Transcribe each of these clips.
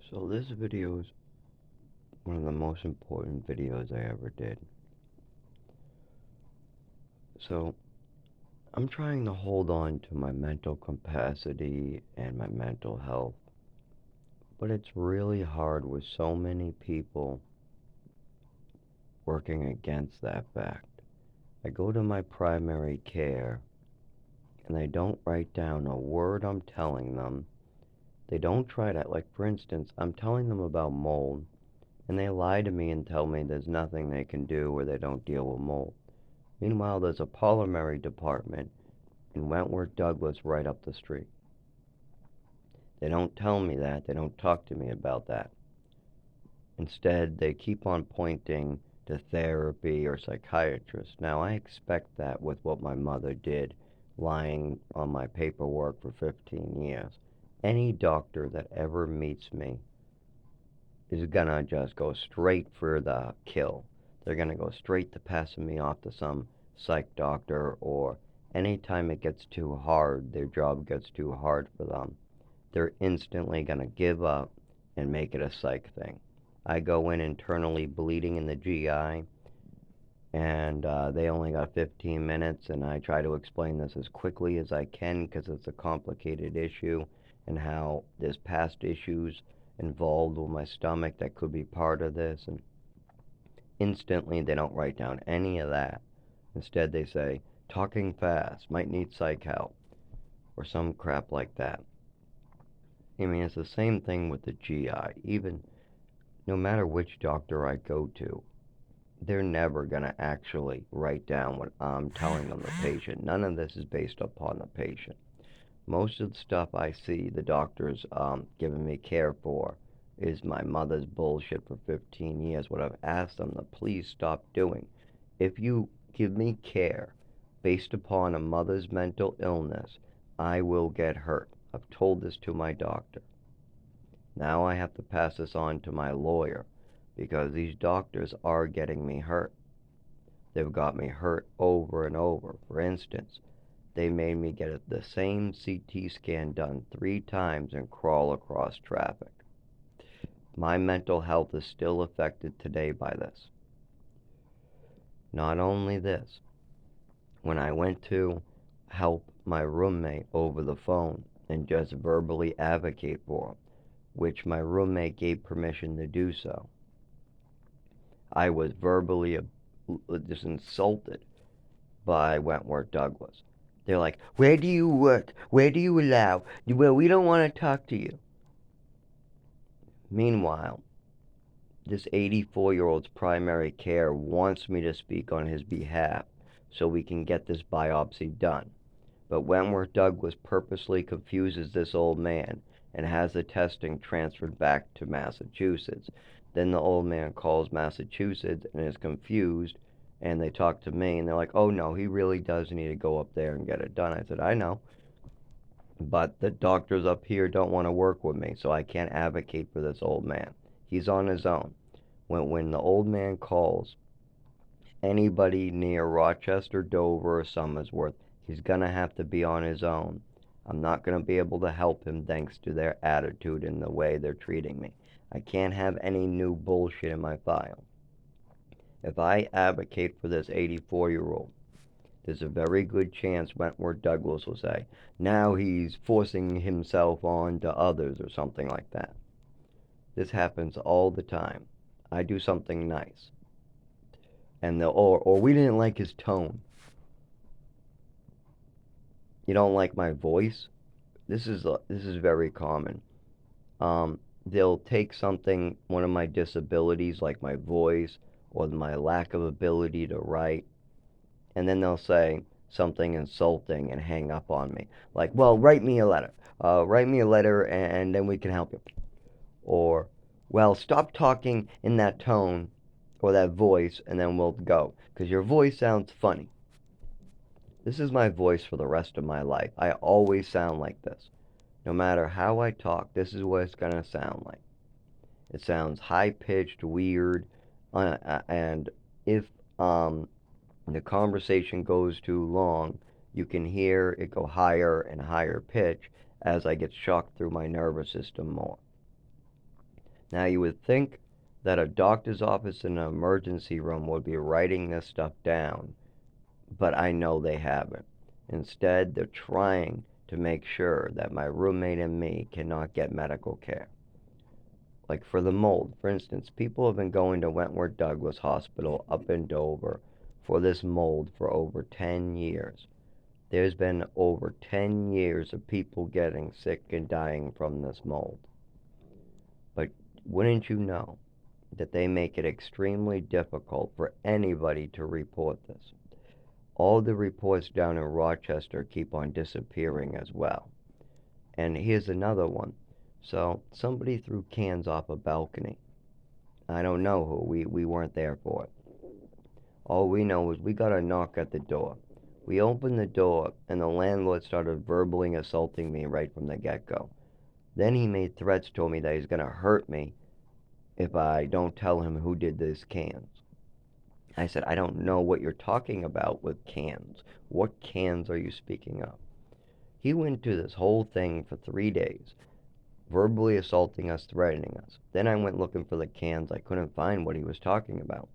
So this video is one of the most important videos I ever did. So I'm trying to hold on to my mental capacity and my mental health, but it's really hard with so many people working against that fact. I go to my primary care and they don't write down a word I'm telling them. They don't try to, like for instance, I'm telling them about mold and they lie to me and tell me there's nothing they can do or they don't deal with mold. Meanwhile, there's a polymery department in Wentworth Douglas right up the street. They don't tell me that. They don't talk to me about that. Instead, they keep on pointing to therapy or psychiatrists. Now, I expect that with what my mother did, lying on my paperwork for 15 years. Any doctor that ever meets me is gonna just go straight for the kill. They're gonna go straight to passing me off to some psych doctor, or anytime it gets too hard, their job gets too hard for them, they're instantly gonna give up and make it a psych thing. I go in internally bleeding in the GI, and they only got 15 minutes, and I try to explain this as quickly as I can because it's a complicated issue, and how there's past issues involved with my stomach that could be part of this, and instantly they don't write down any of that. Instead, they say, talking fast, might need psych help, or some crap like that. I mean, it's the same thing with the GI. Even no matter which doctor I go to, they're never going to actually write down what I'm telling them, the patient. None of this is based upon the patient. Most of the stuff I see the doctors giving me care for is my mother's bullshit for 15 years. What I've asked them to please stop doing. If you give me care based upon a mother's mental illness, I will get hurt. I've told this to my doctor. Now I have to pass this on to my lawyer because these doctors are getting me hurt. They've got me hurt over and over. For instance, they made me get the same CT scan done 3 times and crawl across traffic. My mental health is still affected today by this. Not only this, when I went to help my roommate over the phone and just verbally advocate for him, which my roommate gave permission to do so, I was verbally just insulted by Wentworth Douglas. They're like, where do you work? Where do you allow? Well, we don't want to talk to you. Meanwhile, this 84-year-old's primary care wants me to speak on his behalf so we can get this biopsy done. But Wentworth Douglas purposely confuses this old man and has the testing transferred back to Massachusetts. Then the old man calls Massachusetts and is confused, and they talk to me, and they're like, oh no, he really does need to go up there and get it done. I said, I know, but the doctors up here don't want to work with me, so I can't advocate for this old man. He's on his own. When the old man calls anybody near Rochester, Dover, or Somersworth, he's going to have to be on his own. I'm not going to be able to help him thanks to their attitude and the way they're treating me. I can't have any new bullshit in my file. If I advocate for this 84-year-old, there's a very good chance Wentworth Douglas will say, now he's forcing himself on to others or something like that. This happens all the time. I do something nice, and they'll, or we didn't like his tone. You don't like my voice? This is very common. They'll take something, one of my disabilities, like my voice or my lack of ability to write, and then they'll say something insulting and hang up on me. Like, well, write me a letter. Write me a letter, and then we can help you. Or, well, stop talking in that tone or that voice, and then we'll go, because your voice sounds funny. This is my voice for the rest of my life. I always sound like this. No matter how I talk, this is what it's going to sound like. It sounds high-pitched, weird, and if the conversation goes too long, you can hear it go higher and higher pitch as I get shocked through my nervous system more. Now, you would think that a doctor's office in an emergency room would be writing this stuff down, but I know they haven't. Instead, they're trying to make sure that my roommate and me cannot get medical care. Like for the mold, for instance, people have been going to Wentworth Douglas Hospital up in Dover for this mold for over 10 years. There's been over 10 years of people getting sick and dying from this mold. But wouldn't you know that they make it extremely difficult for anybody to report this? All the reports down in Rochester keep on disappearing as well. And here's another one. So, somebody threw cans off a balcony. I don't know who. We weren't there for it. All we know is we got a knock at the door. We opened the door, and the landlord started verbally assaulting me right from the get-go. Then he made threats to me that he's going to hurt me if I don't tell him who did these cans. I said, I don't know what you're talking about with cans. What cans are you speaking of? He went to this whole thing for 3 days, verbally assaulting us, threatening us. Then I went looking for the cans. I couldn't find what he was talking about.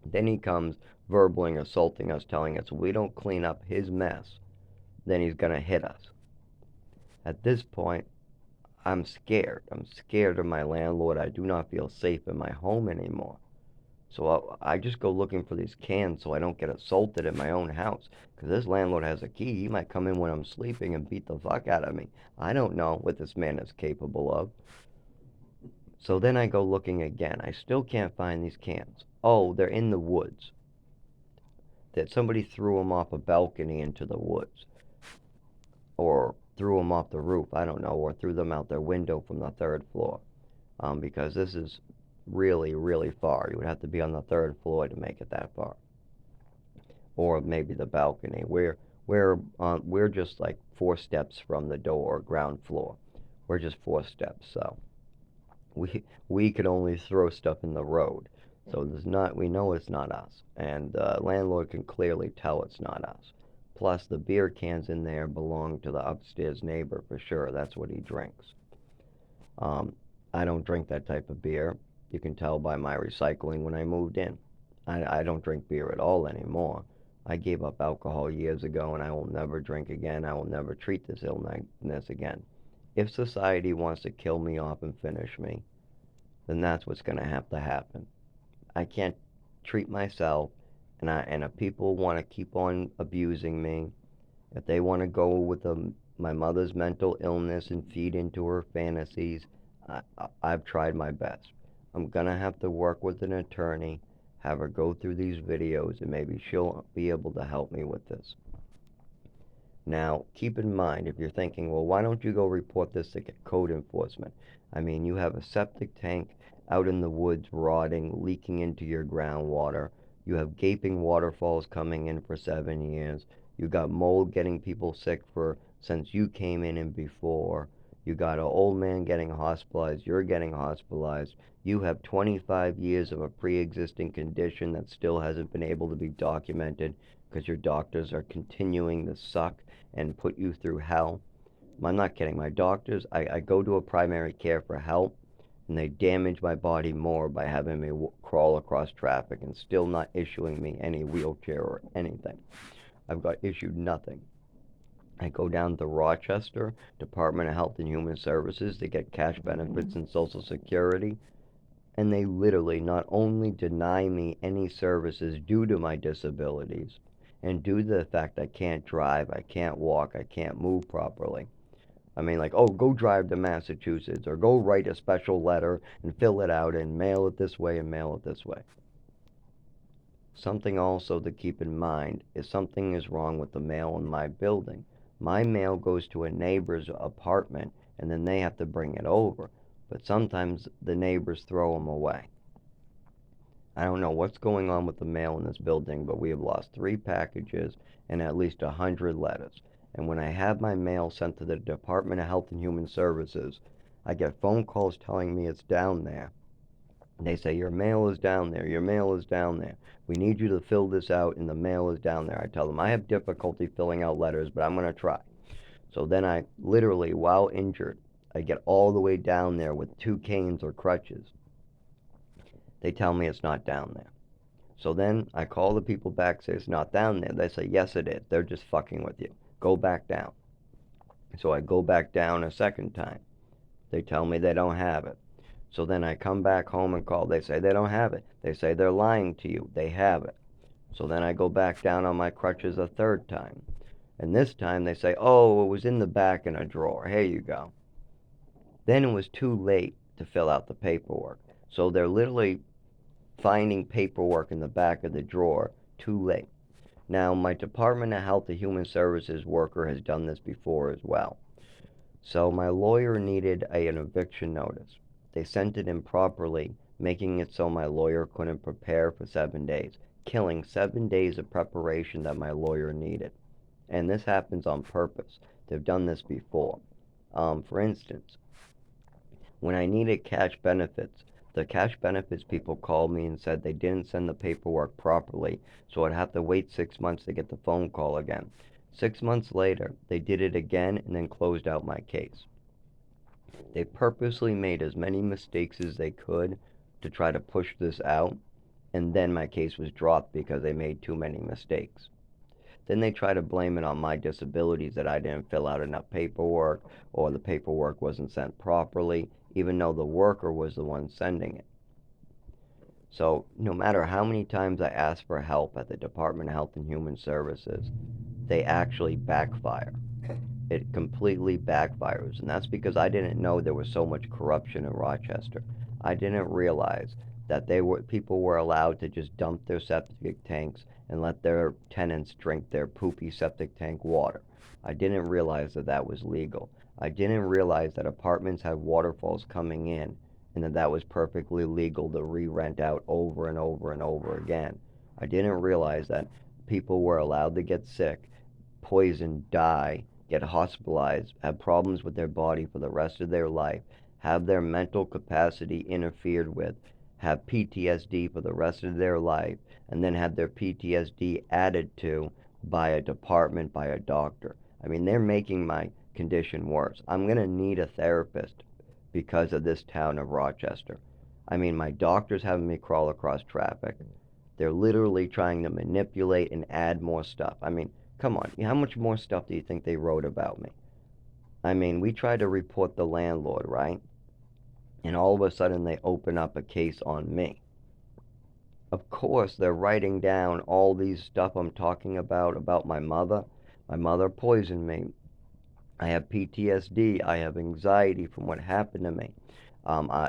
Then he comes verbally assaulting us, telling us if we don't clean up his mess, then he's going to hit us. At this point, I'm scared. I'm scared of my landlord. I do not feel safe in my home anymore. So I just go looking for these cans so I don't get assaulted in my own house. Because this landlord has a key. He might come in when I'm sleeping and beat the fuck out of me. I don't know what this man is capable of. So then I go looking again. I still can't find these cans. Oh, they're in the woods. That somebody threw them off a balcony into the woods. Or threw them off the roof, I don't know. Or threw them out their window from the third floor. Because this is really, really far. You would have to be on the third floor to make it that far. Or maybe the balcony. We're just like 4 steps from the door, ground floor. We're just 4 steps, so we could only throw stuff in the road. So we know it's not us, and the landlord can clearly tell it's not us. Plus, the beer cans in there belong to the upstairs neighbor for sure. That's what he drinks. I don't drink that type of beer. You can tell by my recycling when I moved in. I don't drink beer at all anymore. I gave up alcohol years ago, and I will never drink again. I will never treat this illness again. If society wants to kill me off and finish me, then that's what's going to have to happen. I can't treat myself, and if people want to keep on abusing me, if they want to go with my mother's mental illness and feed into her fantasies, I've tried my best. I'm going to have to work with an attorney, have her go through these videos, and maybe she'll be able to help me with this. Now, keep in mind, if you're thinking, well, why don't you go report this to code enforcement? I mean, you have a septic tank out in the woods rotting, leaking into your groundwater. You have gaping waterfalls coming in for 7 years. You got mold getting people sick since you came in and before. You got an old man getting hospitalized. You're getting hospitalized. You have 25 years of a pre-existing condition that still hasn't been able to be documented because your doctors are continuing to suck and put you through hell. I'm not kidding. My doctors, I go to a primary care for help, and they damage my body more by having me crawl across traffic and still not issuing me any wheelchair or anything. I've got issued nothing. I go down to Rochester, Department of Health and Human Services to get cash benefits and Social Security, and they literally not only deny me any services due to my disabilities and due to the fact I can't drive, I can't walk, I can't move properly. I mean, like, oh, go drive to Massachusetts, or go write a special letter and fill it out and mail it this way and mail it this way. Something also to keep in mind is something is wrong with the mail in my building. My mail goes to a neighbor's apartment, and then they have to bring it over. But sometimes the neighbors throw them away. I don't know what's going on with the mail in this building, but we have lost 3 packages and at least 100 letters. And when I have my mail sent to the Department of Health and Human Services, I get phone calls telling me it's down there. They say, your mail is down there, your mail is down there. We need you to fill this out, and the mail is down there. I tell them, I have difficulty filling out letters, but I'm going to try. So then I literally, while injured, I get all the way down there with 2 canes or crutches. They tell me it's not down there. So then I call the people back, say it's not down there. They say, yes, it is. They're just fucking with you. Go back down. So I go back down a second time. They tell me they don't have it. So then I come back home and call. They say they don't have it. They say they're lying to you. They have it. So then I go back down on my crutches a third time. And this time they say, oh, it was in the back in a drawer. Here you go. Then it was too late to fill out the paperwork. So they're literally finding paperwork in the back of the drawer too late. Now, my Department of Health and Human Services worker has done this before as well. So my lawyer needed an eviction notice. They sent it improperly, making it so my lawyer couldn't prepare for 7 days, killing 7 days of preparation that my lawyer needed. And this happens on purpose. They've done this before. For instance, when I needed cash benefits, the cash benefits people called me and said they didn't send the paperwork properly, so I'd have to wait 6 months to get the phone call again. 6 months later, they did it again and then closed out my case. They purposely made as many mistakes as they could to try to push this out, and then my case was dropped because they made too many mistakes. Then they try to blame it on my disabilities, that I didn't fill out enough paperwork or the paperwork wasn't sent properly, even though the worker was the one sending it. So no matter how many times I ask for help at the Department of Health and Human Services, they actually backfire. It completely backfires, and that's because I didn't know there was so much corruption in Rochester. I didn't realize that people were allowed to just dump their septic tanks and let their tenants drink their poopy septic tank water. I didn't realize that that was legal. I didn't realize that apartments had waterfalls coming in and that that was perfectly legal to re-rent out over and over and over again. I didn't realize that people were allowed to get sick, poison, die, get hospitalized, have problems with their body for the rest of their life, have their mental capacity interfered with, have PTSD for the rest of their life, and then have their PTSD added to by a department, by a doctor. I mean, they're making my condition worse. I'm going to need a therapist because of this town of Rochester. I mean, my doctor's having me crawl across traffic. They're literally trying to manipulate and add more stuff. I mean, come on, how much more stuff do you think they wrote about me? I mean, we tried to report the landlord, right? And all of a sudden they open up a case on me. Of course, they're writing down all these stuff I'm talking about my mother. My mother poisoned me. I have PTSD. I have anxiety from what happened to me.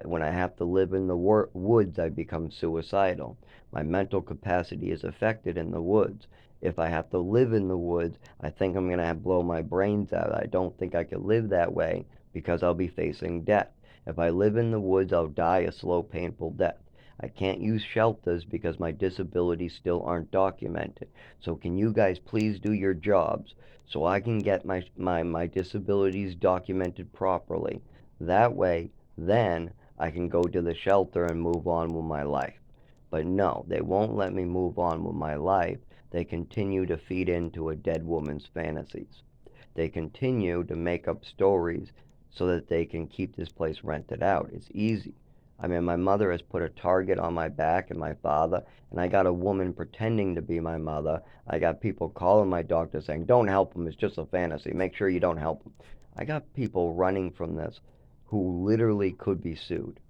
When I have to live in the woods, I become suicidal. My mental capacity is affected in the woods. If I have to live in the woods, I think I'm going to blow my brains out. I don't think I could live that way because I'll be facing death. If I live in the woods, I'll die a slow, painful death. I can't use shelters because my disabilities still aren't documented. So can you guys please do your jobs so I can get my disabilities documented properly? That way, then I can go to the shelter and move on with my life. But no, they won't let me move on with my life. They continue to feed into a dead woman's fantasies. They continue to make up stories so that they can keep this place rented out. It's easy. I mean, my mother has put a target on my back and my father, and I got a woman pretending to be my mother. I got people calling my doctor saying, don't help him, it's just a fantasy. Make sure you don't help him. I got people running from this who literally could be sued.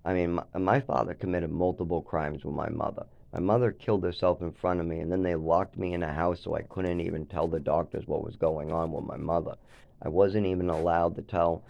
I mean, my father committed multiple crimes with my mother. My mother killed herself in front of me, and then they locked me in a house so I couldn't even tell the doctors what was going on with my mother. I wasn't even allowed to tell